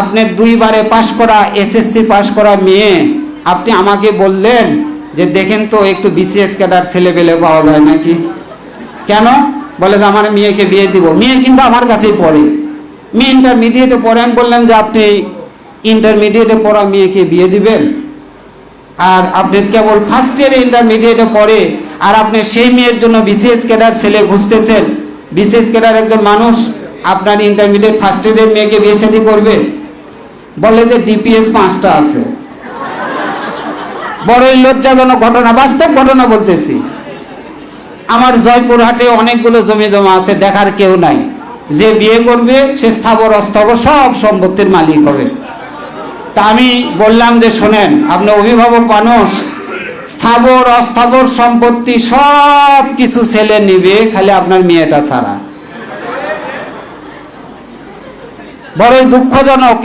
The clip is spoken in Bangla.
আপনার 2 বারে পাশ করা এসএসসি পাশ করা মেয়ে, আপনি আমাকে বললেন যে দেখেন তো একটু বিসিএস ক্যাডার ছেলেপেলে পাওয়া যায় নাকি। কেন? বলে যে আমার মেয়েকে বিয়ে দিব। মেয়ে কিন্তু আমার কাছেই পড়ে, মেয়ে ইন্টারমিডিয়েটে পড়ে। আমি বললাম যে আপনি ইন্টারমিডিয়েটে পড়া মেয়েকে বিয়ে দিবেন? আর আপনি কেবল ফার্স্ট ইয়ারে ইন্টারমিডিয়েটে পড়ে, আর আপনি সেই মেয়ের জন্য বিসিএস ক্যাডার ছেলে খুঁজতেছেন। বিসিএস ক্যাডার একজন মানুষ আপনার ইন্টারমিডিয়েট ফার্স্ট ইয়ারের মেয়েকে বিয়ে শাদী করবে? বলে যে ডিপিএস 5টা আছে। বড়ই লজ্জাজনক ঘটনা, বাস্তব ঘটনা বলতেছি। আমার জয়পুরহাটে অনেকগুলো জমি জমা আছে, দেখার কেউ নাই। যে বিয়ে করবে সে স্থাবর অস্থাবর সব সম্পত্তির মালিক হবে। তা আমি বললাম যে শোনেন, আপনি অভিভাবক মানুষ, স্থাবর অস্থাবর সম্পত্তি সব কিছু ছেলে নিবে, খালি আপনার মেয়েটা ছাড়া। বড়ই দুঃখজনক।